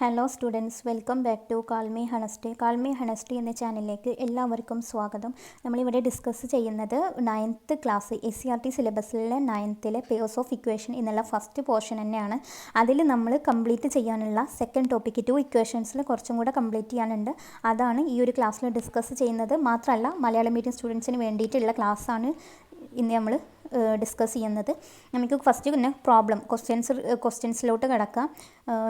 Hello students, welcome back to call me honesty. Call me honesty എന്ന ചാനലിലേക്ക് എല്ലാവർക്കും സ്വാഗതം. നമ്മളിവിടെ ഡിസ്കസ് ചെയ്യുന്നത് 9th ക്ലാസ് SCERT സിലബസിലെ 9th പെയർസ് ഓഫ് ഇക്വേഷൻ എന്നുള്ള ഫസ്റ്റ് പോർഷൻ തന്നെയാണ്. അതിൽ നമ്മൾ കംപ്ലീറ്റ് ചെയ്യാനുള്ള സെക്കൻഡ് ടോപ്പിക്ക് 2 ഇക്വേഷൻസിൽ കുറച്ചും കൂടെ കംപ്ലീറ്റ് ചെയ്യാനുണ്ട്. അതാണ് ഈ ഒരു ക്ലാസ്സിൽ ഡിസ്കസ് ചെയ്യുന്നത്. മാത്രമല്ല മലയാളം മീഡിയം സ്റ്റുഡൻസിന് വേണ്ടിയിട്ടുള്ള ക്ലാസ്സാണ് ഇന്ന് നമ്മൾ ഡിസ്കസ് ചെയ്യുന്നത്. നമുക്ക് ഫസ്റ്റ് പിന്നെ ക്വസ്റ്റ്യൻസിലോട്ട് കിടക്കാം.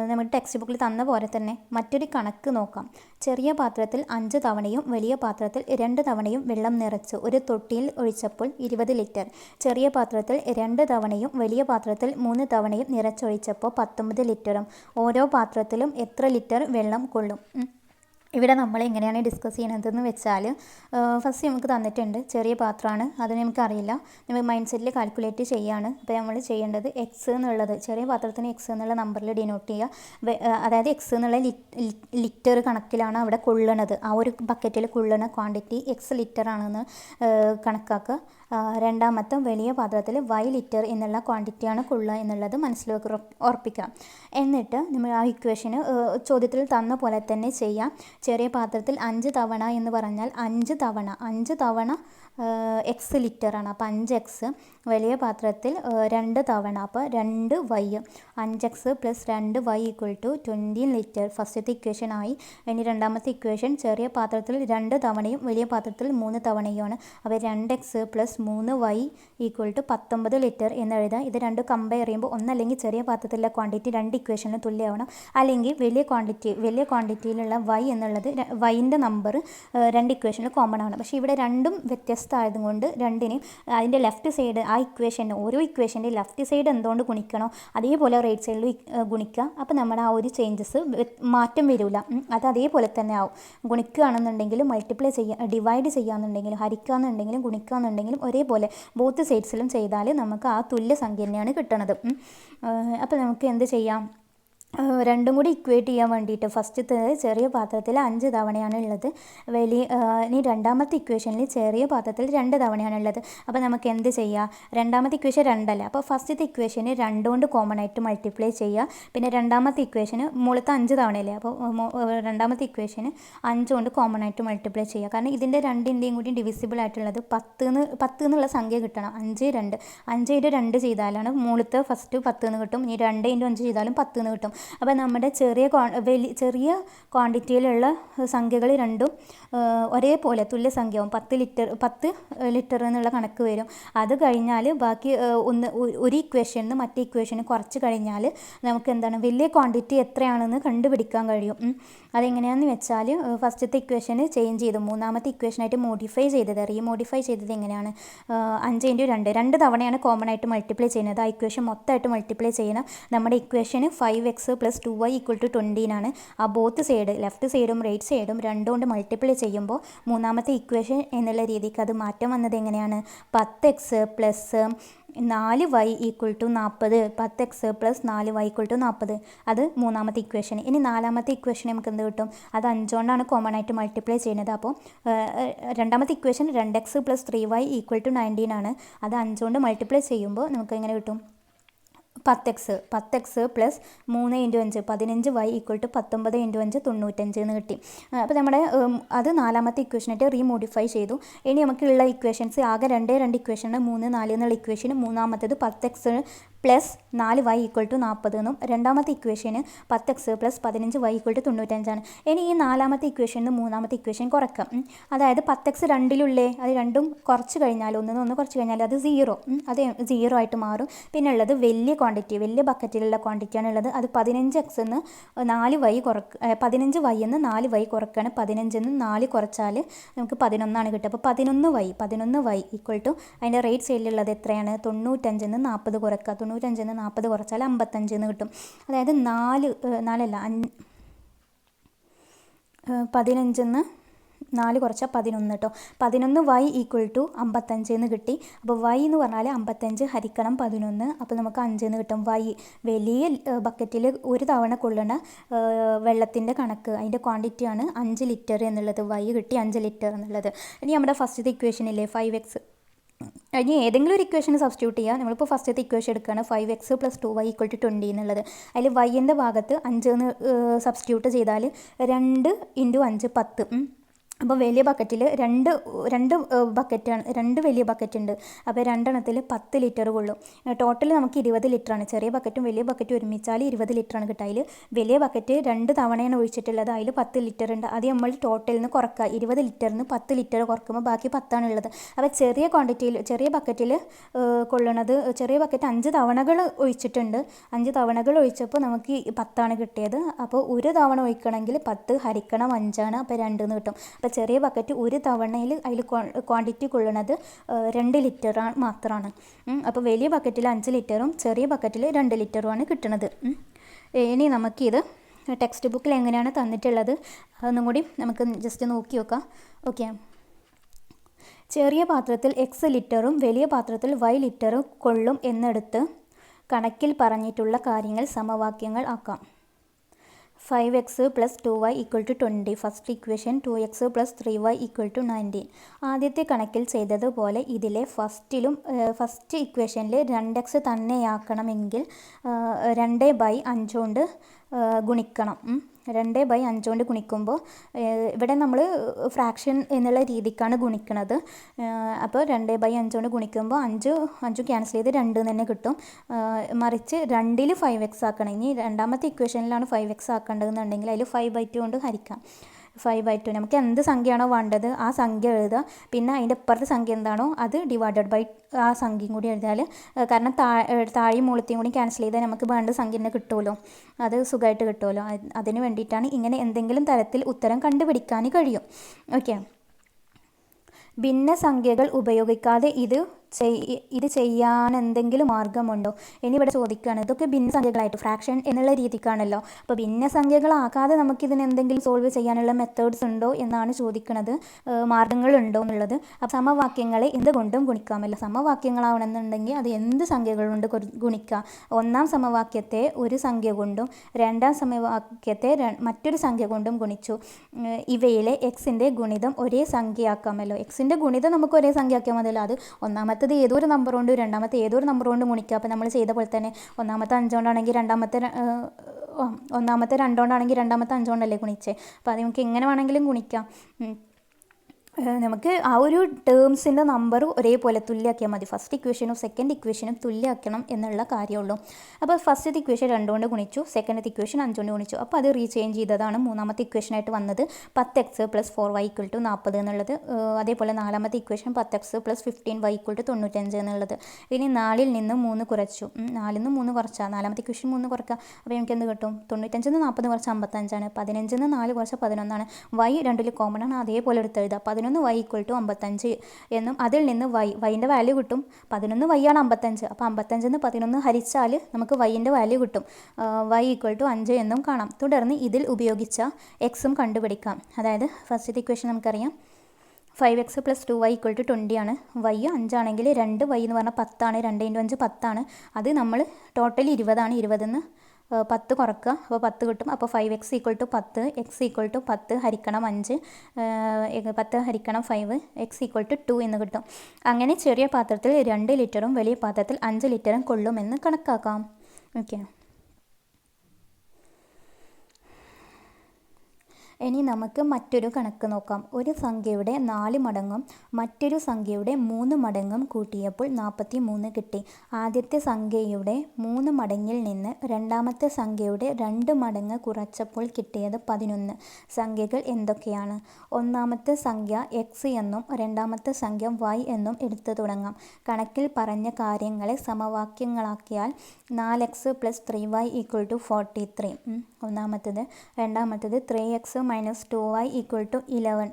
നമ്മുടെ ടെക്സ്റ്റ് ബുക്കിൽ തന്ന പോലെ തന്നെ മറ്റൊരു കണക്ക് നോക്കാം. ചെറിയ പാത്രത്തിൽ 5 തവണയും വലിയ പാത്രത്തിൽ 2 തവണയും വെള്ളം നിറച്ച് ഒരു തൊട്ടിയിൽ ഒഴിച്ചപ്പോൾ 20 ലിറ്റർ. ചെറിയ പാത്രത്തിൽ 2 തവണയും വലിയ പാത്രത്തിൽ 3 തവണയും നിറച്ചൊഴിച്ചപ്പോൾ 19 ലിറ്ററും. ഓരോ പാത്രത്തിലും എത്ര ലിറ്റർ വെള്ളം കൊള്ളും? ഇവിടെ നമ്മൾ എങ്ങനെയാണ് ഡിസ്കസ് ചെയ്യണതെന്ന് വെച്ചാൽ, ഫസ്റ്റ് നമുക്ക് തന്നിട്ടുണ്ട് ചെറിയ പാത്രമാണ്, അത് നമുക്കറിയില്ല. നമ്മൾ മൈൻഡ് സെറ്റിൽ കാൽക്കുലേറ്റ് ചെയ്യുകയാണ്. അപ്പോൾ നമ്മൾ ചെയ്യേണ്ടത് എക്സ് എന്നുള്ളത് ചെറിയ പാത്രത്തിന് എക്സ് എന്നുള്ള നമ്പറിൽ ഡിനോട്ട് ചെയ്യുക. അതായത് എക്സ് എന്നുള്ള ലിറ്റർ കണക്കിലാണ് അവിടെ കൊള്ളണത്. ആ ഒരു ബക്കറ്റിൽ കൊള്ളണ ക്വാണ്ടിറ്റി എക്സ് ലിറ്റർ ആണെന്ന് കണക്കാക്കുക. രണ്ടാമത്തെ വലിയ പാത്രത്തിൽ വൈ ലിറ്റർ എന്നുള്ള ക്വാണ്ടിറ്റിയാണ് കൊള്ളുക എന്നുള്ളത് മനസ്സിലേക്ക് ഉറപ്പിക്കാം. എന്നിട്ട് നമ്മൾ ആ ഇക്വേഷന് ചോദ്യത്തിൽ തന്ന പോലെ തന്നെ ചെയ്യാം. ചെറിയ പാത്രത്തിൽ 5 തവണ എന്ന് പറഞ്ഞാൽ 5 തവണ എക്സ് ലിറ്ററാണ്. അപ്പോൾ 5x. വലിയ പാത്രത്തിൽ 2 തവണ, അപ്പോൾ 2y. 5x + 2y = 20 litre. ഫസ്റ്റത്തെ ഇക്വേഷൻ ആയി. ഇനി രണ്ടാമത്തെ ഇക്വേഷൻ ചെറിയ പാത്രത്തിൽ 2 തവണയും വലിയ പാത്രത്തിൽ 3 തവണയുമാണ്. അപ്പോൾ 2x + 3y = 19 ലിറ്റർ എന്ന് എഴുതാം. ഇത് രണ്ടും കമ്പയർ ചെയ്യുമ്പോൾ ഒന്നല്ലെങ്കിൽ ചെറിയ പാത്രത്തിലുള്ള ക്വാണ്ടിറ്റി 2 ഇക്വേഷന് തുല്യമാവണം, അല്ലെങ്കിൽ വലിയ ക്വാണ്ടിറ്റിയിലുള്ള y എന്നുള്ളത് വൈൻ്റെ നമ്പർ 2 ഇക്വേഷനിൽ കോമൺ ആണ്. പക്ഷേ ഇവിടെ രണ്ടും വ്യത്യസ്തമായതുകൊണ്ട് രണ്ടിനെയും അതിൻ്റെ ലെഫ്റ്റ് സൈഡ് ആ ഇക്വേഷൻ ഓരോ ഇക്വേഷൻ്റെ ലെഫ്റ്റ് സൈഡ് എന്തുകൊണ്ട് ഗുണിക്കണോ അതേപോലെ റൈറ്റ് സൈഡിൽ ഗുണിക്കുക. അപ്പോൾ നമ്മുടെ ആ ഒരു ചേഞ്ചസ് മാറ്റം വരില്ല, അത് അതേപോലെ തന്നെ ആവും. ഗുണിക്കുകയാണെന്നുണ്ടെങ്കിലും മൾട്ടിപ്ലൈ ഡിവൈഡ് ചെയ്യാന്നുണ്ടെങ്കിലും ഹരിക്കുകയെന്നുണ്ടെങ്കിലും ഗുണിക്കുകയെന്നുണ്ടെങ്കിലും ഒരേപോലെ ബോത്ത് സൈഡ്സിലും ചെയ്താൽ നമുക്ക് ആ തുല്യ സംഖ്യ തന്നെയാണ് കിട്ടുന്നത്. അപ്പോൾ നമുക്ക് എന്ത് ചെയ്യാം? രണ്ടും കൂടി ഇക്വേറ്റ് ചെയ്യാൻ വേണ്ടിയിട്ട് ഫസ്റ്റത്തെ ചെറിയ പാത്രത്തിൽ 5 തവണയാണ് ഉള്ളത്. ഇനി രണ്ടാമത്തെ ഇക്വേഷനിൽ ചെറിയ പാത്രത്തിൽ 2 തവണയാണ് ഉള്ളത്. അപ്പോൾ നമുക്ക് എന്ത് ചെയ്യാം? രണ്ടാമത്തെ ഇക്വേഷൻ 2 അല്ല, അപ്പോൾ ഫസ്റ്റത്തെ ഇക്വേഷന് 2 കൊണ്ട് കോമൺ ആയിട്ട് മൾട്ടിപ്ലൈ ചെയ്യുക. പിന്നെ രണ്ടാമത്തെ ഇക്വേഷന് മുകളിലത്തെ 5 തവണയല്ലേ, അപ്പോൾ രണ്ടാമത്തെ ഇക്വേഷന് 5 കൊണ്ട് കോമൺ ആയിട്ട് മൾട്ടിപ്ലൈ ചെയ്യുക. കാരണം ഇതിൻ്റെ രണ്ടിൻ്റെയും കൂടി ഡിവിസിബിൾ ആയിട്ടുള്ളത് 10 എന്നുള്ള സംഖ്യ കിട്ടണം. 5 × 2 ചെയ്താലാണ് മുകളിലത്തെ ഫസ്റ്റ് 10 എന്ന് കിട്ടും. ഇനി 2 × 5 ചെയ്താലും 10 എന്ന് കിട്ടും. അപ്പോൾ നമ്മുടെ ചെറിയ ക്വാണ്ടിറ്റിയിലുള്ള സംഖ്യകൾ രണ്ടും ഒരേപോലെ തുല്യ സംഖ്യയാവും. 10 ലിറ്റർ എന്നുള്ള കണക്ക് വരും. അത് കഴിഞ്ഞാൽ ബാക്കി ഒരു ഇക്വേഷനിൽ നിന്ന് മറ്റേ ഇക്വേഷന് കുറച്ച് കഴിഞ്ഞാൽ നമുക്ക് എന്താണ് വലിയ ക്വാണ്ടിറ്റി എത്രയാണെന്ന് കണ്ടുപിടിക്കാൻ കഴിയും. അതെങ്ങനെയാണെന്ന് വെച്ചാൽ ഫസ്റ്റത്തെ ഇക്വേഷന് ചേഞ്ച് ചെയ്തു മൂന്നാമത്തെ ഇക്വേഷനായിട്ട് റീമോഡിഫൈ ചെയ്തത് എങ്ങനെയാണ്? 5 × 2 തവണയാണ് കോമൺ ആയിട്ട് മൾട്ടിപ്ലൈ ചെയ്യുന്നത്. ആ ഇക്വേഷൻ മൊത്തമായിട്ട് മൾട്ടിപ്ലൈ ചെയ്യണം. നമ്മുടെ ഇക്വേഷന് 5x + 2y = 20 ആ ബോത്ത് സൈഡ് ലെഫ്റ്റ് സൈഡും റൈറ്റ് സൈഡും 2 കൊണ്ട് മൾട്ടിപ്ലൈ ചെയ്യുമ്പോൾ മൂന്നാമത്തെ ഇക്വേഷൻ എന്നുള്ള രീതിക്ക് അത് മാറ്റം വന്നത് എങ്ങനെയാണ്? 10x + 4y = 40. 10x + 4y = 40. അത് മൂന്നാമത്തെ ഇക്വേഷൻ. ഇനി നാലാമത്തെ ഇക്വേഷൻ നമുക്ക് എന്ത് കിട്ടും? അത് 5 കൊണ്ടാണ് കോമൺ ആയിട്ട് മൾട്ടിപ്ലൈ ചെയ്യുന്നത്. അപ്പോൾ രണ്ടാമത്തെ ഇക്വേഷൻ 2x + 3y = 19 അത് 5 കൊണ്ട് മൾട്ടിപ്ലൈ ചെയ്യുമ്പോൾ നമുക്ക് എങ്ങനെ കിട്ടും? 10x + 3 × 5 15y = 19 × 5 95 എന്ന് കിട്ടി. അപ്പോൾ നമ്മുടെ അത് നാലാമത്തെ ഇക്വേഷനായിട്ട് റീമോഡിഫൈ ചെയ്തു. ഇനി നമുക്കുള്ള ഇക്വേഷൻസ് ആകെ 2 ഇക്വേഷനാണ്. 3, 4 എന്നുള്ള ഇക്വേഷന് മൂന്നാമത്തേത് 10x + 4y = 40 എന്നും രണ്ടാമത്തെ ഇക്വേഷന് 10x + 15y = 95. ഇനി ഈ നാലാമത്തെ ഇക്വേഷന് മൂന്നാമത്തെ ഇക്വേഷൻ കുറക്കാം. അതായത് 10x രണ്ടിലുള്ളേ അത് രണ്ടും കുറച്ച് കഴിഞ്ഞാൽ ഒന്ന് കുറച്ച് കഴിഞ്ഞാൽ അത് 0 ആയിട്ട് മാറും. പിന്നെ ഉള്ളത് വലിയ ബക്കറ്റിലുള്ള ക്വാണ്ടിറ്റിയാണ് ഉള്ളത്. അത് 15x എന്ന് 4y 15y എന്ന് 4y കുറക്കുകയാണ്. 15 എന്ന് 4 കുറച്ചാൽ നമുക്ക് 11 കിട്ടുക. അപ്പോൾ 11y = അതിൻ്റെ റൈറ്റ് സൈഡിലുള്ളത് എത്രയാണ്? 95 എന്ന് 40 കുറക്കുക. 95 എന്ന് 40 കുറച്ചാൽ 55 എന്ന് കിട്ടും. അതായത് 15 എന്ന് 4 കുറച്ചാൽ 11 കേട്ടോ. 11y = 55 എന്ന് കിട്ടി. അപ്പോൾ y എന്ന് പറഞ്ഞാൽ 55 ഹരിക്കണം 11. അപ്പോൾ നമുക്ക് 5 എന്ന് കിട്ടും. വലിയ ബക്കറ്റിൽ ഒരു തവണ കൊള്ളുന്ന വെള്ളത്തിൻ്റെ കണക്ക് അതിൻ്റെ ക്വാണ്ടിറ്റിയാണ് 5 ലിറ്റർ എന്നുള്ളത്. y കിട്ടി 5 ലിറ്റർ എന്നുള്ളത്. ഇനി നമ്മുടെ ഫസ്റ്റത്തെ ഇക്വേഷനില്ലേ 5x ഇനി ഏതെങ്കിലും ഒരു ഇക്വേഷൻ സബ്സ്റ്റിറ്റ്യൂട്ട് ചെയ്യുക. നമ്മളിപ്പോൾ ഫസ്റ്റത്തെ ഇക്വേഷൻ എടുക്കുകയാണ് 5x + 2y = 20 എന്നുള്ളത്. അതിൽ വൈൻ്റെ ഭാഗത്ത് 5 എന്ന് സബ്സ്റ്റിറ്റ്യൂട്ട് ചെയ്താൽ 2 × 5 10. അപ്പോൾ വലിയ ബക്കറ്റിൽ രണ്ട് വലിയ ബക്കറ്റ് ഉണ്ട്. അപ്പോൾ രണ്ടെണ്ണത്തിൽ 10 ലിറ്റർ കൊള്ളും. ടോട്ടൽ നമുക്ക് 20 ലിറ്ററാണ്. ചെറിയ ബക്കറ്റും വലിയ ബക്കറ്റും ഒരുമിച്ചാൽ 20 ലിറ്ററാണ് കിട്ടുക. അതിൽ വലിയ ബക്കറ്റ് 2 തവണയാണ് ഒഴിച്ചിട്ടുള്ളത്. അതിൽ 10 ലിറ്റർ ഉണ്ട്. അത് നമ്മൾ ടോട്ടലിൽ നിന്ന് കുറക്കുക. 20 ലിറ്ററിൽ നിന്ന് 10 ലിറ്റർ കുറക്കുമ്പോൾ ബാക്കി 10 ഉള്ളത്. അപ്പോൾ ചെറിയ ബക്കറ്റിൽ കൊള്ളുന്നത് ചെറിയ ബക്കറ്റ് 5 തവണകൾ ഒഴിച്ചിട്ടുണ്ട്. 5 തവണകൾ ഒഴിച്ചപ്പോൾ നമുക്ക് 10 കിട്ടിയത്. അപ്പോൾ ഒരു തവണ ഒഴിക്കണമെങ്കിൽ 10 ഹരിക്കണം 5 അപ്പോൾ 2 എന്ന് കിട്ടും. അപ്പോൾ ചെറിയ ബക്കറ്റ് ഒരു തവണയിൽ അതിൽ ക്വാണ്ടിറ്റി കൊള്ളുന്നത് 2 ലിറ്റർ മാത്രമാണ്. അപ്പോൾ വലിയ ബക്കറ്റിൽ 5 ലിറ്ററും ചെറിയ ബക്കറ്റിൽ 2 ലിറ്ററുമാണ് കിട്ടുന്നത്. ഇനി നമുക്കിത് ടെക്സ്റ്റ് ബുക്കിൽ എങ്ങനെയാണ് തന്നിട്ടുള്ളത് അതൊന്നും കൂടി നമുക്ക് ജസ്റ്റ് നോക്കി നോക്കാം. ഓക്കെ, ചെറിയ പാത്രത്തിൽ x ലിറ്ററും വലിയ പാത്രത്തിൽ y ലിറ്ററും കൊള്ളും എന്നെടുത്ത് കണക്കിൽ പറഞ്ഞിട്ടുള്ള കാര്യങ്ങൾ സമവാക്യങ്ങൾ ആക്കാം. 5x + 2y = 20. First equation 2x + 3y = 19. ആദ്യത്തെ കണക്കിൽ ചെയ്തതുപോലെ ഇതിലെ ഫസ്റ്റ് ഇക്വേഷനിൽ 2x തന്നെയാക്കണമെങ്കിൽ 2/5 കൊണ്ട് ഗുണിക്കണം. 2/5 കൊണ്ട് ഗുണിക്കുമ്പോൾ ഇവിടെ നമ്മൾ ഫ്രാക്ഷൻ എന്നുള്ള രീതിക്കാണ് ഗുണിക്കുന്നത്. അപ്പോൾ 2/5 കൊണ്ട് ഗുണിക്കുമ്പോൾ 5 ക്യാൻസൽ ചെയ്ത് 2 തന്നെ കിട്ടും. മറിച്ച് 2ൽ 5x ആക്കണം. ഇനി രണ്ടാമത്തെ ഇക്വേഷനിലാണ് 5x ആക്കേണ്ടതെന്നുണ്ടെങ്കിൽ അതിൽ 5/2 കൊണ്ട് ഹരിക്കാം. 5/2 നമുക്ക് എന്ത് സംഖ്യയാണോ വേണ്ടത് ആ സംഖ്യ എഴുതുക. പിന്നെ അതിൻ്റെ അപ്പുറത്തെ സംഖ്യ എന്താണോ അത് ഡിവൈഡഡ് ബൈ ആ സംഖ്യയും കൂടി എഴുതിയാൽ, കാരണം താഴെയും മുകളിലത്തെയും കൂടി ക്യാൻസൽ ചെയ്താൽ നമുക്ക് വേണ്ട സംഖ്യ തന്നെ കിട്ടുമല്ലോ, അത് സുഖമായിട്ട് കിട്ടുമല്ലോ. അതിന് വേണ്ടിയിട്ടാണ് ഇങ്ങനെ എന്തെങ്കിലും തരത്തിൽ ഉത്തരം കണ്ടുപിടിക്കാൻ കഴിയും. ഓക്കെ, ഭിന്നസംഖ്യകൾ ഉപയോഗിക്കാതെ ഇത് ചെയ്യാൻ എന്തെങ്കിലും മാർഗമുണ്ടോ ഇനി ഇവിടെ ചോദിക്കുകയാണ്. ഇതൊക്കെ ഭിന്നസംഖ്യകളായിട്ട് ഫ്രാക്ഷൻ എന്നുള്ള രീതിക്കാണല്ലോ. അപ്പോൾ ഭിന്നസംഖ്യകളാക്കാതെ നമുക്കിതിന് എന്തെങ്കിലും സോൾവ് ചെയ്യാനുള്ള മെത്തേഡ്സ് ഉണ്ടോ എന്നാണ് ചോദിക്കുന്നത്, മാർഗങ്ങളുണ്ടോ എന്നുള്ളത്. അപ്പോൾ സമവാക്യങ്ങളെ എന്തുകൊണ്ടും ഗുണിക്കാമല്ലോ. സമവാക്യങ്ങളാവണമെന്നുണ്ടെങ്കിൽ അത് എന്ത് സംഖ്യകൾ കൊണ്ട് ഗുണിക്കാം. ഒന്നാം സമവാക്യത്തെ ഒരു സംഖ്യ കൊണ്ടും രണ്ടാം സമവാക്യത്തെ മറ്റൊരു സംഖ്യ കൊണ്ടും ഗുണിച്ചു. ഇവയിലെ എക്സിൻ്റെ ഗുണിതം ഒരേ സംഖ്യയാക്കാമല്ലോ. എക്സിൻ്റെ ഗുണിതം നമുക്ക് ഒരേ സംഖ്യയാക്കിയാൽ മതിയല്ലോ. അത് ഒന്നാമത്തേത് ഏതൊരു നമ്പർ കൊണ്ട് രണ്ടാമത്തെ ഏതൊരു നമ്പർ കൊണ്ട് ഗുണിക്കുക. അപ്പോൾ നമ്മൾ ചെയ്ത പോലെ തന്നെ ഒന്നാമത്തെ 5 കൊണ്ടാണെങ്കിൽ ഒന്നാമത്തെ 2 കൊണ്ടാണെങ്കിൽ രണ്ടാമത്തെ 5 കൊണ്ടല്ലേ ഗുണിച്ചേ. അപ്പോൾ അത് നമുക്ക് എങ്ങനെ വേണമെങ്കിലും ഗുണിക്കാം. നമുക്ക് ആ ഒരു ടേംസിൻ്റെ നമ്പർ ഒരേപോലെ തുല്യമാക്കിയാൽ മതി. ഫസ്റ്റ് ഇക്വേഷനും സെക്കൻഡ് ഇക്വേഷനും തുല്യമാക്കണം എന്നുള്ള കാര്യമുള്ളൂ. അപ്പോൾ ഫസ്റ്റത്തെ ഇക്വേഷൻ 2 കൊണ്ട് ഗുണിച്ചു, സെക്കൻഡത്തെ ഇക്വേഷൻ 5 കൊണ്ട് ഗുണിച്ചു. അപ്പോൾ അത് റീചേഞ്ച് ചെയ്തതാണ് മൂന്നാമത്തെ ഇക്വേഷനായിട്ട് വന്നത് 10x + 4y = 40 എന്നുള്ളത്. അതേപോലെ നാലാമത്തെ ഇക്വേഷൻ 10x + 15y = 95 എന്നുള്ളത്. ഇനി 4ൽ നിന്ന് 3 കുറച്ചു. 4ൽ നിന്ന് 3 കുറച്ചാൽ നാലാമത്തെ ഇക്വേഷൻ 3 കുറക്കുക. അപ്പോൾ നമുക്ക് എന്ത് കിട്ടും? 95 നിന്ന് 40 കുറച്ച് 55 ആണ്. 15 നിന്ന് 4 കുറച്ച് 11 ആണ്. y രണ്ടിൽ കോമൺ ആണ്, അതേപോലെ എടുത്ത് എഴുതുക. 11y = 55 എന്നും അതിൽ നിന്ന് വൈൻ്റെ വാല്യൂ കിട്ടും. 11y ആണ് 55. അപ്പോൾ 55 11 ഹരിച്ചാൽ നമുക്ക് വൈൻ്റെ വാല്യൂ കിട്ടും. y = 5 എന്നും കാണാം. തുടർന്ന് ഇതിൽ ഉപയോഗിച്ച എക്സും കണ്ടുപിടിക്കാം. അതായത് ഫസ്റ്റത്തെ ഇക്വേഷൻ നമുക്കറിയാം 5x + 2y = 20 ആണ്. y 5 ആണെങ്കിൽ 2y എന്ന് പറഞ്ഞാൽ 10 ആണ്. 2 × 5 10 ആണ്. അത് നമ്മൾ ടോട്ടൽ 20 ആണ്. 20 നിന്ന് 10 കുറക്കുക, അപ്പോൾ 10 കിട്ടും. അപ്പോൾ 5x = 10, x = 10 ഹരിക്കണം 5, 10 ഹരിക്കണം 5, x = 2 എന്ന് കിട്ടും. അങ്ങനെ ചെറിയ പാത്രത്തിൽ 2 ലിറ്ററും വലിയ പാത്രത്തിൽ 5 ലിറ്ററും കൊള്ളുമെന്ന് കണക്കാക്കാം. ഓക്കെ, ഇനി നമുക്ക് മറ്റൊരു കണക്ക് നോക്കാം. ഒരു സംഖ്യയുടെ 4 മടങ്ങും മറ്റൊരു സംഖ്യയുടെ 3 മടങ്ങും കൂട്ടിയപ്പോൾ 43 കിട്ടി. ആദ്യത്തെ സംഖ്യയുടെ 3 മടങ്ങിൽ നിന്ന് രണ്ടാമത്തെ സംഖ്യയുടെ 2 മടങ്ങ് കുറച്ചപ്പോൾ കിട്ടിയത് 11. സംഖ്യകൾ എന്തൊക്കെയാണ്? ഒന്നാമത്തെ സംഖ്യ x എന്നും രണ്ടാമത്തെ സംഖ്യ y എന്നും എടുത്തു തുടങ്ങാം. കണക്കിൽ പറഞ്ഞ കാര്യങ്ങളെ സമവാക്യങ്ങളാക്കിയാൽ 4x + 3y = 43 ഒന്നാമത്തേത്. രണ്ടാമത്തേത് 3x - 2y = 11.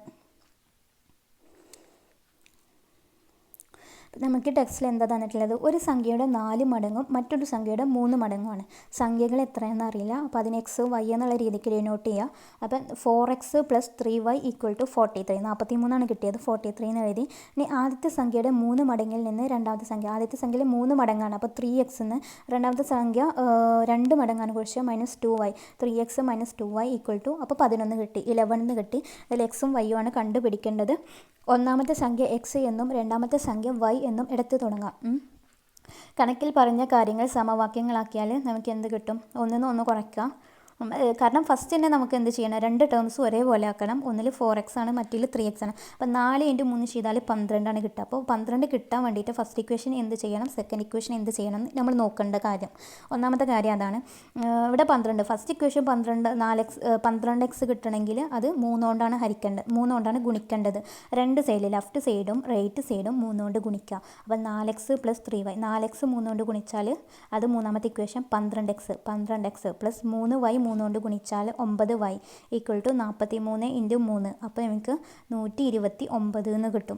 നമുക്ക് ടെക്സ്റ്റിൽ എന്താ തന്നിട്ടുള്ളത്? ഒരു സംഖ്യയുടെ 4 മടങ്ങും മറ്റൊരു സംഖ്യയുടെ 3 മടങ്ങുമാണ്. സംഖ്യകൾ എത്രയെന്ന് അറിയില്ല. അപ്പോൾ അതിന് x y എന്നുള്ള രീതിക്ക് ഡിനോട്ട് ചെയ്യുക. അപ്പം 4x + 3y = 43. 43 കിട്ടിയത്, 43 എന്ന് എഴുതി. ഇനി ആദ്യത്തെ സംഖ്യയുടെ 3 മടങ്ങിൽ നിന്ന് രണ്ടാമത്തെ സംഖ്യ, ആദ്യത്തെ സംഖ്യയിൽ 3 മടങ്ങാണ്. അപ്പോൾ 3x എന്ന് രണ്ടാമത്തെ സംഖ്യ 2 മടങ്ങാണ് കുറിച്ച് -2y. 3x - 2y = അപ്പോൾ 11 കിട്ടി, 11 കിട്ടി. അതിൽ എക്സും വൈയും ആണ് കണ്ടുപിടിക്കേണ്ടത്. ഒന്നാമത്തെ സംഖ്യ എക്സ് എന്നും രണ്ടാമത്തെ സംഖ്യ വൈ എന്നും എടുത്തു തുടങ്ങാം. കണക്കിൽ പറഞ്ഞ കാര്യങ്ങൾ സമവാക്യങ്ങളാക്കിയാൽ നമുക്ക് എന്ത് കിട്ടും? ഒന്നിന്ന് ഒന്ന് കുറയ്ക്കാം. കാരണം ഫസ്റ്റ് തന്നെ നമുക്ക് എന്ത് ചെയ്യണം? രണ്ട് ടേംസും ഒരേപോലെ ആക്കണം. ഒന്നിൽ 4x ആണ്, മറ്റിൽ 3x ആണ്. അപ്പോൾ 4 × 3 ചെയ്താൽ 12 കിട്ടുക. അപ്പോൾ 12 കിട്ടാൻ വേണ്ടിയിട്ട് ഫസ്റ്റ് ഇക്വേഷൻ എന്ത് ചെയ്യണം, സെക്കൻഡ് ഇക്വേഷൻ എന്ത് ചെയ്യണം എന്ന് നമ്മൾ നോക്കേണ്ട കാര്യം. ഒന്നാമത്തെ കാര്യം അതാണ്. ഇവിടെ 12, ഫസ്റ്റ് ഇക്വേഷൻ 12x കിട്ടണമെങ്കിൽ അത് 3 കൊണ്ടാണ് ഹരിക്കേണ്ടത്, 3 കൊണ്ടാണ് ഗുണിക്കേണ്ടത്. രണ്ട് സൈഡിൽ ലെഫ്റ്റ് സൈഡും റൈറ്റ് സൈഡും 3 കൊണ്ട് ഗുണിക്കുക. അപ്പോൾ 4x + 3y, 4x 3 കൊണ്ട് ഗുണിച്ചാൽ അത് മൂന്നാമത്തെ ഇക്വേഷൻ 12x + 3y 3 കൊണ്ട് ഗുണിച്ചാൽ 9y = 43 × 3. അപ്പോൾ നമുക്ക് 129 എന്ന് കിട്ടും.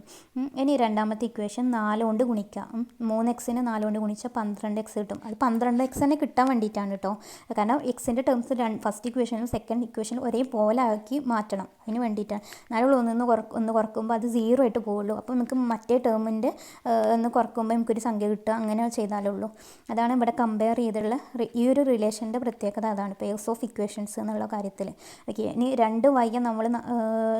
ഇനി രണ്ടാമത്തെ ഇക്വേഷൻ 4 കൊണ്ട് ഗുണിക്കാം. 3x-നെ 4 കൊണ്ട് ഗുണിച്ചാൽ 12x കിട്ടും. അത് 12x തന്നെ കിട്ടാൻ വേണ്ടിയിട്ടാണ് കേട്ടോ. കാരണം എക്സിൻ്റെ ടേംസ് ഫസ്റ്റ് ഇക്വേഷനും സെക്കൻഡ് ഇക്വേഷനും ഒരേപോലെ ആക്കി മാറ്റണം. അതിന് വേണ്ടിയിട്ടാണ്. എന്നാലും ഒന്ന് കുറക്കുമ്പോൾ അത് 0 ആയിട്ട് പോവുള്ളൂ. അപ്പോൾ നമുക്ക് മറ്റേ ടേമിൻ്റെ ഒന്ന് കുറക്കുമ്പോൾ നമുക്കൊരു സംഖ്യ കിട്ടുക, അങ്ങനെ ചെയ്താലുള്ളൂ. അതാണ് ഇവിടെ കമ്പയർ ചെയ്തുള്ള ഈ ഒരു റിലേഷൻ്റെ പ്രത്യേകത. അതാണ് പേഴ്സ് ഓഫ് ഇക്വേഷൻസ് എന്നുള്ള കാര്യത്തിൽ. ഓക്കെ, ഇനി 2y നമ്മൾ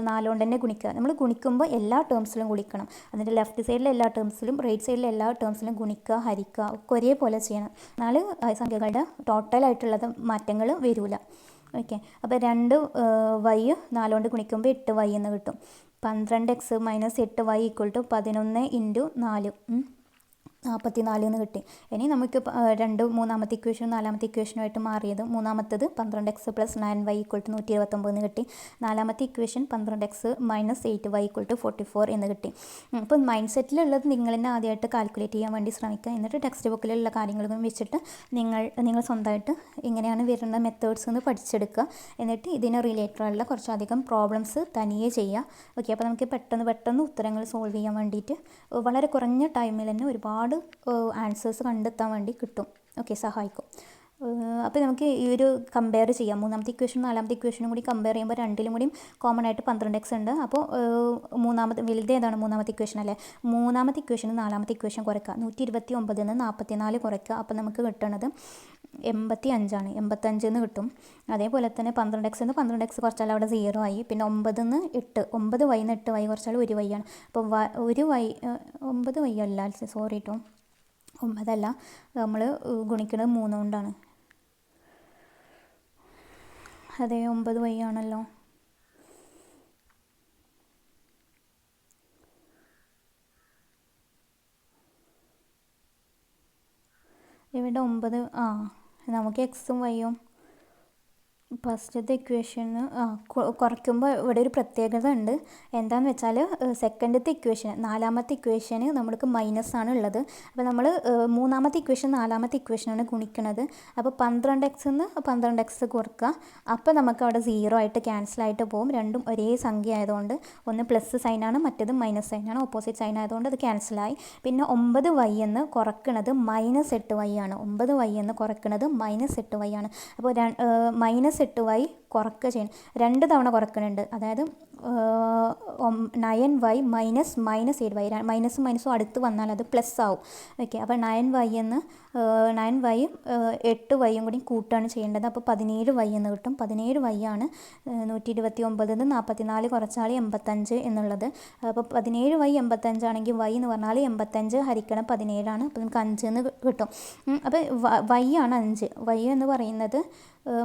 4 കൊണ്ട് തന്നെ ഗുണിക്കുക. നമ്മൾ ഗുണിക്കുമ്പോൾ എല്ലാ ടേംസിലും ഗുണിക്കണം. അതിൻ്റെ ലെഫ്റ്റ് സൈഡിലെ എല്ലാ ടേംസിലും റൈറ്റ് സൈഡിലെ എല്ലാ ടേംസിലും ഗുണിക്കുക, ഹരിക്കുക ഒക്കെ ഒരേപോലെ ചെയ്യണം. 4 സംഖ്യകളുടെ ടോട്ടലായിട്ടുള്ളത് മാറ്റങ്ങൾ വരില്ല. ഓക്കെ, അപ്പോൾ 2y 4 കൊണ്ട് ഗുണിക്കുമ്പോൾ 8y എന്ന് കിട്ടും. 12x - 8y = 11 × 4, 44 എന്ന് കിട്ടി. ഇനി നമുക്ക് മൂന്നാമത്തെ ഇക്വേഷനും നാലാമത്തെ ഇക്വേഷനുമായിട്ട് മാറിയത്. മൂന്നാമത്തത് 12x + 9y = 129 എന്ന് കിട്ടി. നാലാമത്തെ ഇക്വേഷൻ 12x - 8y = 44 എന്ന് കിട്ടി. അപ്പോൾ മൈൻഡ് സെറ്റിലുള്ളത് നിങ്ങൾ തന്നെ ആദ്യമായിട്ട് കാൽക്കുലേറ്റ് ചെയ്യാൻ വേണ്ടി ശ്രമിക്കുക. എന്നിട്ട് ടെക്സ്റ്റ് ബുക്കിലുള്ള കാര്യങ്ങളും വെച്ചിട്ട് നിങ്ങൾ സ്വന്തമായിട്ട് എങ്ങനെയാണ് വരുന്ന മെത്തേഡ്സ് എന്ന് പഠിച്ചെടുക്കുക. എന്നിട്ട് ഇതിന് റിലേറ്റഡുള്ള കുറച്ചധികം പ്രോബ്ലംസ് തനിയെ ചെയ്യുക. ഓക്കെ, അപ്പോൾ നമുക്ക് പെട്ടെന്ന് ഉത്തരങ്ങൾ സോൾവ് ചെയ്യാൻ വേണ്ടിയിട്ട് വളരെ കുറഞ്ഞ ടൈമിൽ തന്നെ ഒരുപാട് ആൻസേഴ്സ് കണ്ടെത്താൻ വേണ്ടി കിട്ടും. ഓക്കെ, സഹായിക്കും. അപ്പോൾ നമുക്ക് ഈ ഒരു കമ്പയർ ചെയ്യാം. മൂന്നാമത്തെ ഇക്വേഷനും നാലാമത്തെ ഇക്വേഷനും കൂടി കമ്പയർ ചെയ്യുമ്പോൾ രണ്ടിലും കൂടി കോമൺ ആയിട്ട് 12x ഉണ്ട്. അപ്പോൾ വലുത് ഏതാണ്? മൂന്നാമത്തെ ഇക്വേഷൻ അല്ലേ. മൂന്നാമത്തെ ഇക്വേഷന് നാലാമത്തെ ഇക്വേഷൻ കുറയ്ക്കുക. 129 നിന്ന് 44 കുറയ്ക്കുക. അപ്പോൾ നമുക്ക് കിട്ടുന്നത് 85 ആണ്. 85 എന്ന് കിട്ടും. അതേപോലെ തന്നെ 12x എന്ന് 12x കുറച്ചാൽ അവിടെ 0 ആയി. പിന്നെ 9 8, 9y 8y കുറച്ചാൽ 1y ആണ്. അപ്പോൾ 1y 9y അല്ല, സോറി കേട്ടോ, 9 അല്ല, നമ്മൾ ഗുണിക്കുന്നത് 3 കൊണ്ടാണ്. അതെ, 9y ആണല്ലോ. ഇവിടെ 9, നമുക്ക് എക്സും വൈയും ഫസ്റ്റത്തെ ഇക്വേഷന് കുറയ്ക്കുമ്പോൾ ഇവിടെ ഒരു പ്രത്യേകത ഉണ്ട്. എന്താണെന്ന് വെച്ചാൽ സെക്കൻഡത്തെ ഇക്വേഷൻ, നാലാമത്തെ ഇക്വേഷന് നമ്മൾക്ക് മൈനസാണ് ഉള്ളത്. അപ്പോൾ നമ്മൾ മൂന്നാമത്തെ ഇക്വേഷൻ നാലാമത്തെ ഇക്വേഷനാണ് ഗുണിക്കുന്നത്. അപ്പോൾ 12x 12x കുറക്കുക. അപ്പോൾ നമുക്ക് അവിടെ 0 ആയിട്ട് ക്യാൻസലായിട്ട് പോകും. രണ്ടും ഒരേ സംഖ്യ ആയതുകൊണ്ട് ഒന്ന് പ്ലസ് സൈനാണ്, മറ്റേത് മൈനസ് സൈനാണ്, ഓപ്പോസിറ്റ് സൈൻ ആയതുകൊണ്ട് അത് ക്യാൻസലായി. പിന്നെ 9y എന്ന് കുറക്കുന്നത് -8y ആണ്. 9y എന്ന് കുറക്കുന്നത് -8y ആണ്. അപ്പോൾ -8y കുറക്കുക ചെയ്യണം. 2 തവണ കുറക്കുന്നുണ്ട്. അതായത് 9y -8y, മൈനസും മൈനസും അടുത്ത് വന്നാൽ അത് പ്ലസ് ആവും. ഓക്കെ, അപ്പോൾ 9y 8y കൂടി കൂട്ടുകയാണ് ചെയ്യേണ്ടത്. അപ്പോൾ 17y എന്ന് കിട്ടും. 17y ആണ് 129 44 കുറച്ചാൽ 85 എന്നുള്ളത്. അപ്പോൾ 17y 85 ആണെങ്കിൽ y എന്ന് പറഞ്ഞാൽ 85 ഹരിക്കണം 17 ആണ്. അപ്പോൾ നമുക്ക് 5 എന്ന് കിട്ടും. അപ്പോൾ y ആണ് 5. y എന്ന് പറയുന്നത്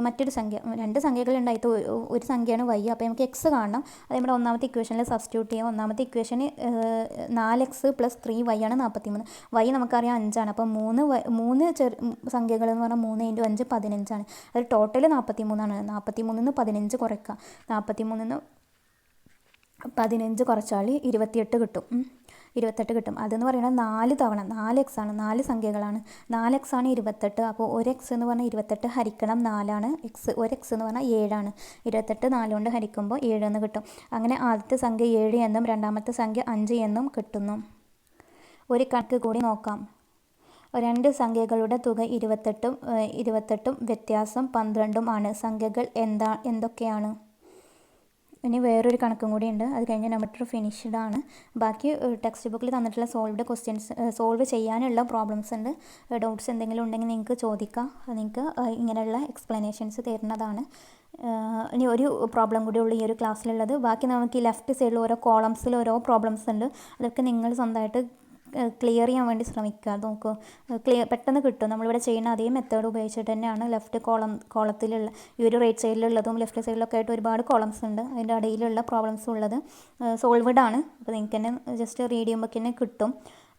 മറ്റൊരു സംഖ്യ, രണ്ട് സംഖ്യകളുണ്ടായിട്ട് ഒരു സംഖ്യയാണ് y. അപ്പോൾ നമുക്ക് x കാണണം. അത് നമ്മുടെ ഒന്നാമത്തെ ഇക്വേഷനിൽ സബ്സ്റ്റിറ്റ്യൂട്ട് ചെയ്യാം. ഒന്നാമത്തെ ഇക്വേഷന് 4x + 3y ആണ് 43. y നമുക്കറിയാം 5 ആണ്. അപ്പോൾ 3 സംഖ്യകൾ എന്ന് പറഞ്ഞാൽ 3 × 5 15 ആണ്. അത് ടോട്ടൽ 43 ആണ്. 43 15 കുറയ്ക്കുക. 43 15 കുറച്ചാൽ 28 കിട്ടും. 28 കിട്ടും. അതെന്ന് പറയുന്നത് 4 തവണ 4x ആണ്. 4 സംഖ്യകളാണ്. 4x ആണ് 28. അപ്പോൾ 1x എന്ന് പറഞ്ഞാൽ 28 ഹരിക്കണം 4 ആണ്. 1x എന്ന് പറഞ്ഞാൽ 7 ആണ്. 28 4 കൊണ്ട് ഹരിക്കുമ്പോൾ 7 എന്ന് കിട്ടും. അങ്ങനെ ആദ്യത്തെ സംഖ്യ 7 എന്നും രണ്ടാമത്തെ സംഖ്യ 5 എന്നും കിട്ടുന്നു. ഒരു കണക്ക് കൂടി നോക്കാം. രണ്ട് സംഖ്യകളുടെ തുക 28 വ്യത്യാസം 12 ആണ്. സംഖ്യകൾ എന്തൊക്കെയാണ്? ഇനി വേറൊരു കണക്കും കൂടി ഉണ്ട്. അത് കഴിഞ്ഞ് നമ്മുടെ ഫിനിഷ്ഡ് ആണ്. ബാക്കി ടെക്സ്റ്റ് ബുക്കിൽ തന്നിട്ടുള്ള സോൾവ് ചെയ്യാനുള്ള പ്രോബ്ലംസ് ഉണ്ട്. ഡൗട്ട്സ് എന്തെങ്കിലും ഉണ്ടെങ്കിൽ നിങ്ങൾക്ക് ചോദിക്കാം. നിങ്ങൾക്ക് ഇങ്ങനെയുള്ള എക്സ്പ്ലനേഷൻസ് തരുന്നതാണ്. ഇനി ഒരു പ്രോബ്ലം കൂടി ഉള്ളൂ ഈ ഒരു ക്ലാസ്സിലുള്ളത്. ബാക്കി നമുക്ക് ഈ ലെഫ്റ്റ് സൈഡിൽ ഓരോ കോളംസിൽ ഓരോ പ്രോബ്ലംസ് ഉണ്ട്. അതൊക്കെ നിങ്ങൾ സ്വന്തമായിട്ട് ക്ലിയർ ചെയ്യാൻ വേണ്ടി ശ്രമിക്കുക. നോക്കൂ, പെട്ടെന്ന് കിട്ടും. നമ്മളിവിടെ ചെയ്യുന്ന അതേ മെത്തേഡ് ഉപയോഗിച്ചിട്ട് തന്നെയാണ് ലെഫ്റ്റ് കോളത്തിലുള്ള ഈ ഒരു റൈറ്റ് സൈഡിലുള്ളതും ലെഫ്റ്റ് സൈഡിലൊക്കെ ആയിട്ട് ഒരുപാട് കോളംസ് ഉണ്ട്. അതിൻ്റെ ഇടയിലുള്ള പ്രോബ്ലംസ് ഉള്ളത് സോൾവഡ് ആണ്. അപ്പോൾ നിങ്ങൾക്ക് തന്നെ ജസ്റ്റ് റീഡ് ചെയ്യുമ്പോൾ തന്നെ കിട്ടും.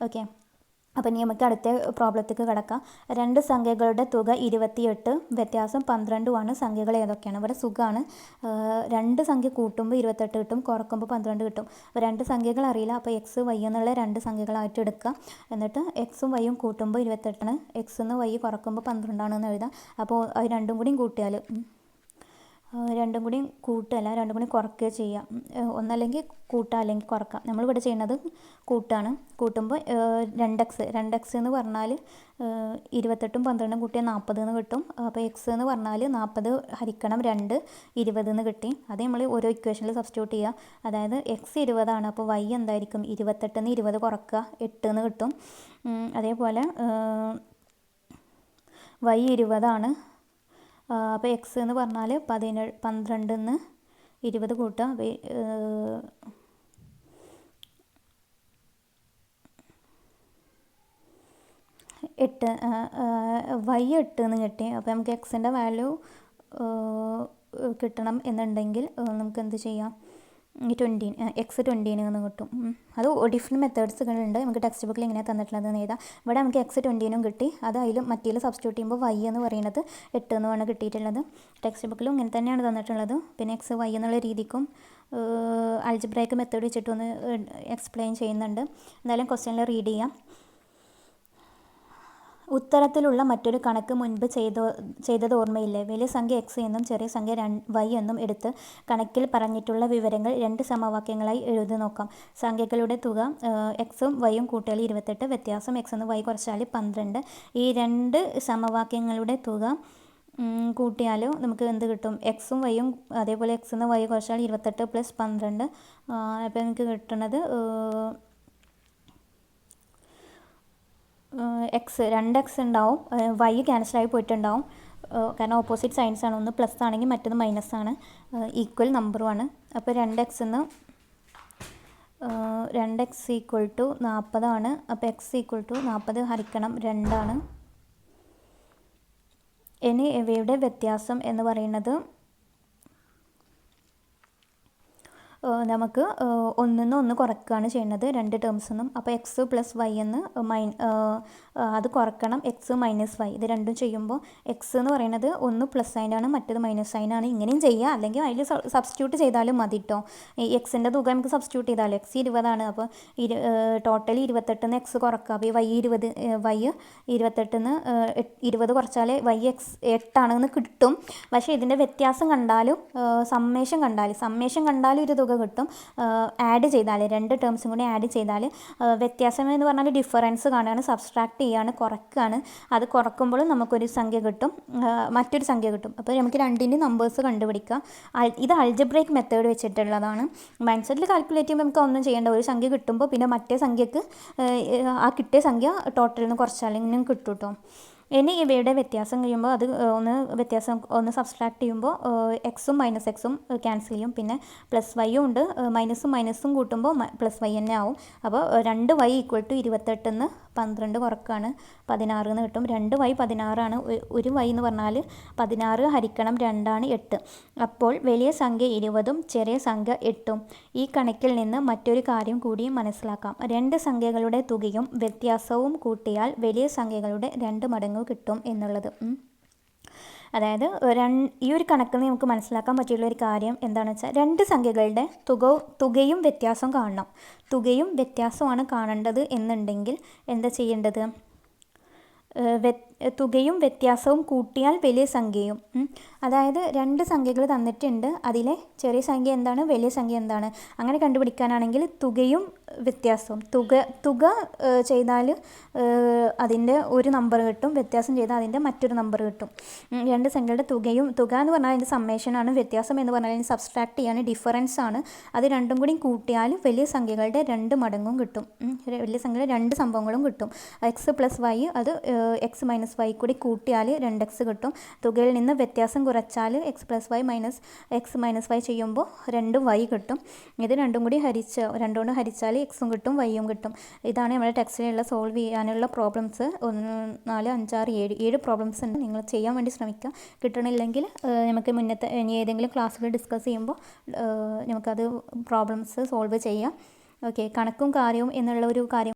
ഓക്കെ, അപ്പോൾ ഇനി നമുക്ക് അടുത്ത പ്രോബ്ലത്തേക്ക് കിടക്കാം. 2 സംഖ്യകളുടെ തുക 28, വ്യത്യാസം 12 സംഖ്യകൾ ഏതൊക്കെയാണ്? ഇവിടെ സുഖമാണ്. 2 സംഖ്യ കൂട്ടുമ്പോൾ 28 കിട്ടും, കുറക്കുമ്പോൾ 12 കിട്ടും. അപ്പോൾ 2 സംഖ്യകൾ അറിയില്ല, അപ്പോൾ എക്സ് വൈ എന്നുള്ള 2 സംഖ്യകളായിട്ട് എടുക്കുക. എന്നിട്ട് എക്സും വൈയും കൂട്ടുമ്പോൾ 28, എക്സ് എന്ന് വൈ കുറക്കുമ്പോൾ 12 എഴുതാം. അപ്പോൾ അത് രണ്ടും കൂടിയും കൂട്ടിയാൽ രണ്ടും കൂടി കൂട്ടുകയല്ല, രണ്ടും കൂടി കുറയ്ക്കുക ചെയ്യാം. ഒന്നല്ലെങ്കിൽ കൂട്ടുക അല്ലെങ്കിൽ കുറക്കാം. നമ്മളിവിടെ ചെയ്യുന്നത് കൂട്ടാണ്. കൂട്ടുമ്പോൾ 2x എന്ന് പറഞ്ഞാൽ 28ഉം 12ഉം കൂട്ടിയാൽ 40 എന്ന് കിട്ടും. അപ്പോൾ എക്സ് എന്ന് പറഞ്ഞാൽ 40 ഹരിക്കണം 2 20 എന്ന് കിട്ടി. അത് നമ്മൾ ഓരോ ഇക്വേഷനിൽ സബ്സ്റ്റിറ്റ്യൂട്ട് ചെയ്യുക. അതായത് എക്സ് 20 അപ്പോൾ വൈ എന്തായിരിക്കും? 28 20 കുറക്കുക 8 എന്ന് കിട്ടും. അതേപോലെ വൈ 20 അപ്പോൾ എക്സ് എന്ന് പറഞ്ഞാൽ 12 20 കൂട്ടുക. 8 വൈ 8 എന്ന് കിട്ടി. അപ്പോൾ നമുക്ക് എക്സിൻ്റെ വാല്യൂ കിട്ടണം എന്നുണ്ടെങ്കിൽ നമുക്ക് എന്ത് ചെയ്യാം? 20 എക്സ് 20 എന്ന് കിട്ടും. അത് ഡിഫറെൻറ്റ് മെത്തേഡ്സുകളുണ്ട്. നമുക്ക് ടെക്സ്റ്റ് ബുക്കിൽ എങ്ങനെയാണ് തന്നിട്ടുള്ളതെന്ന് എഴുതാം. ഇവിടെ നമുക്ക് എക്സ് 20 കിട്ടി. അത് അതിലും മറ്റേതിൽ സബ്സ്റ്റിറ്റ്യൂട്ട് ചെയ്യുമ്പോൾ വൈ എന്ന് പറയുന്നത് 8 എന്നുമാണ് കിട്ടിയിട്ടുള്ളത്. ടെക്സ്റ്റ് ബുക്കിലും ഇങ്ങനെ തന്നെയാണ് തന്നിട്ടുള്ളത്. പിന്നെ എക്സ് വൈ എന്നുള്ള രീതിക്കും അൾജിബ്രൈക്ക് മെത്തേഡ് വെച്ചിട്ടൊന്ന് എക്സ്പ്ലെയിൻ ചെയ്യുന്നുണ്ട്. എന്തായാലും ക്വസ്റ്റ്യനിൽ റീഡ് ചെയ്യാം. ഉത്തരത്തിലുള്ള മറ്റൊരു കണക്ക് മുൻപ് ചെയ്തത് ഓർമ്മയില്ലേ? വലിയ സംഖ്യ എക്സ് എന്നും ചെറിയ സംഖ്യ വൈ എന്നും എടുത്ത് കണക്കിൽ പറഞ്ഞിട്ടുള്ള വിവരങ്ങൾ 2 സമവാക്യങ്ങളായി എഴുതി നോക്കാം. സംഖ്യകളുടെ തുക എക്സും വൈയും കൂട്ടിയാൽ 28, വ്യത്യാസം എക്സ് എന്ന് വൈ കുറച്ചാൽ 12. ഈ 2 സമവാക്യങ്ങളുടെ തുക കൂട്ടിയാൽ നമുക്ക് എന്ത് കിട്ടും? എക്സും വൈയും അതേപോലെ എക്സ് എന്ന് വൈ കുറച്ചാൽ 28 + 12. അപ്പോൾ നമുക്ക് കിട്ടുന്നത് രണ്ട് എക്സ് ഉണ്ടാവും. വൈ ക്യാൻസലായി പോയിട്ടുണ്ടാവും. കാരണം ഓപ്പോസിറ്റ് സൈൻസ് ആണ്. ഒന്ന് പ്ലസ് ആണെങ്കിൽ മറ്റൊന്ന് മൈനസ് ആണ്. ഈക്വൽ നമ്പറുമാണ്. അപ്പോൾ 2x = 40. അപ്പോൾ x = 40 ഹരിക്കണം 2. ഇനി ഇവയുടെ വ്യത്യാസം എന്ന് പറയുന്നത് നമുക്ക് ഒന്നിന്ന് ഒന്ന് കുറയ്ക്കുകയാണ് ചെയ്യുന്നത് 2 ടേംസിനും. അപ്പോൾ എക്സ് + വൈ എന്ന് അത് കുറക്കണം എക്സ് - വൈ. ഇത് രണ്ടും ചെയ്യുമ്പോൾ എക്സ് എന്ന് പറയുന്നത് ഒന്ന് പ്ലസ് സൈനാണ്, മറ്റേത് മൈനസ് സൈനാണ്. ഇങ്ങനെയും ചെയ്യുക, അല്ലെങ്കിൽ അതിൽ സബ്സ്റ്റിറ്റ്യൂട്ട് ചെയ്താലും മതി കേട്ടോ. ഈ എക്സിൻ്റെ തുക നമുക്ക് സബ്സ്റ്റിറ്റ്യൂട്ട് ചെയ്താലും എക്സ് 20. അപ്പോൾ ടോട്ടൽ 28 എക്സ് കുറക്കുക. അപ്പോൾ ഈ വൈ 28 20 കുറച്ചാൽ വൈ എക്സ് 8 കിട്ടും. പക്ഷേ ഇതിൻ്റെ വ്യത്യാസം കണ്ടാലും സമ്മേഷൻ കണ്ടാലും ഒരു തുക കിട്ടും. ആഡ് ചെയ്താൽ 2 ടേംസും കൂടി ആഡ് ചെയ്താൽ വ്യത്യാസം എന്ന് പറഞ്ഞാൽ ഡിഫറൻസ് കാണുകയാണ്, സബ്സ്ട്രാക്ട് ചെയ്യുകയാണ്, കുറയ്ക്കുകയാണ്. അത് കുറക്കുമ്പോഴും നമുക്കൊരു സംഖ്യ കിട്ടും, മറ്റൊരു സംഖ്യ കിട്ടും. അപ്പോൾ നമുക്ക് രണ്ടിൻ്റെ നമ്പേഴ്സ് കണ്ടുപിടിക്കാം. ഇത് അൾജിബ്രൈക്ക് മെത്തേഡ് വെച്ചിട്ടുള്ളതാണ്. മൈൻഡ് സെറ്റിൽ കാൽക്കുലേറ്റ് ചെയ്യുമ്പോൾ നമുക്ക് ഒന്നും ചെയ്യേണ്ട. ഒരു സംഖ്യ കിട്ടുമ്പോൾ പിന്നെ മറ്റേ സംഖ്യക്ക് ആ കിട്ടിയ സംഖ്യ ടോട്ടലിൽ നിന്ന് കുറച്ചാലെങ്കിലും കിട്ടും കേട്ടോ. ഇനി ഇവയുടെ വ്യത്യാസം കഴിയുമ്പോൾ അത് ഒന്ന് സബ്സ്ട്രാക്ട് ചെയ്യുമ്പോൾ എക്സും മൈനസ് എക്സും ക്യാൻസൽ ചെയ്യും. പിന്നെ പ്ലസ് വൈയും ഉണ്ട്. മൈനസും കൂട്ടുമ്പോൾ പ്ലസ് വൈ തന്നെ ആവും. അപ്പോൾ 2y = 28 12 കുറക്കാണ് 16 എന്ന് കിട്ടും. 2y 16 ഒരു y എന്ന് പറഞ്ഞാൽ 16 ഹരിക്കണം 2 8. അപ്പോൾ വലിയ സംഖ്യ 20ഉം ചെറിയ സംഖ്യ 8ഉം. ഈ കണക്കിൽ നിന്ന് മറ്റൊരു കാര്യം കൂടി മനസ്സിലാക്കാം. 2 സംഖ്യകളുടെ തുകയും വ്യത്യാസവും കൂട്ടിയാൽ വലിയ സംഖ്യകളുടെ 2 മടങ്ങ് കിട്ടും എന്നുള്ളത്. അതായത് ഈ ഒരു കണക്കിൽ നിന്ന് നമുക്ക് മനസ്സിലാക്കാൻ പറ്റിയുള്ള ഒരു കാര്യം എന്താണെന്ന് വെച്ചാൽ 2 സംഖ്യകളുടെ തുകയും വ്യത്യാസവും കാണണം. തുകയും വ്യത്യാസമാണ് കാണേണ്ടത് എന്നുണ്ടെങ്കിൽ എന്താ ചെയ്യേണ്ടത്? തുകയും വ്യത്യാസവും കൂട്ടിയാൽ വലിയ സംഖ്യയും. അതായത് 2 സംഖ്യകൾ തന്നിട്ടുണ്ട്. അതിലെ ചെറിയ സംഖ്യ എന്താണ്, വലിയ സംഖ്യ എന്താണ്, അങ്ങനെ കണ്ടുപിടിക്കാനാണെങ്കിൽ തുകയും വ്യത്യാസവും. തുക ചെയ്താൽ അതിൻ്റെ ഒരു നമ്പർ കിട്ടും, വ്യത്യാസം ചെയ്താൽ അതിൻ്റെ മറ്റൊരു നമ്പർ കിട്ടും. 2 സംഖ്യകളുടെ തുക എന്ന് പറഞ്ഞാൽ അതിൻ്റെ സമ്മേഷനാണ്, വ്യത്യാസം എന്ന് പറഞ്ഞാൽ അതിന് സബ്സ്ട്രാക്ട് ചെയ്യാണ്, ഡിഫറൻസ് ആണ്. അത് രണ്ടും കൂടി കൂട്ടിയാൽ വലിയ സംഖ്യകളുടെ 2 മടങ്ങും കിട്ടും. വലിയ സംഖ്യയുടെ 2 സംഭവങ്ങളും കിട്ടും. എക്സ് + വൈ അത് എക്സ് - പ്ലസ് വൈ കൂടി കൂട്ടിയാൽ 2x കിട്ടും. തുകയിൽ നിന്ന് വ്യത്യാസം കുറച്ചാൽ X plus Y minus X minus Y ചെയ്യുമ്പോൾ 2y കിട്ടും. ഇത് രണ്ടും കൂടി കൊണ്ട് ഹരിച്ചാൽ എക്സും കിട്ടും വൈയും കിട്ടും. ഇതാണ് നമ്മുടെ ടെക്സ്റ്റിലുള്ള സോൾവ് ചെയ്യാനുള്ള പ്രോബ്ലംസ്. 1 4 5 6 7 പ്രോബ്ലംസ് ഉണ്ട്. നിങ്ങൾ ചെയ്യാൻ വേണ്ടി ശ്രമിക്കുക. കിട്ടണില്ലെങ്കിൽ നമുക്ക് മുന്നത്തെ ഇനി ഏതെങ്കിലും ക്ലാസ്സിൽ ഡിസ്കസ് ചെയ്യുമ്പോൾ നമുക്കത് പ്രോബ്ലംസ് സോൾവ് ചെയ്യാം. ഓക്കെ, കണക്കും കാര്യവും എന്നുള്ള ഒരു കാര്യം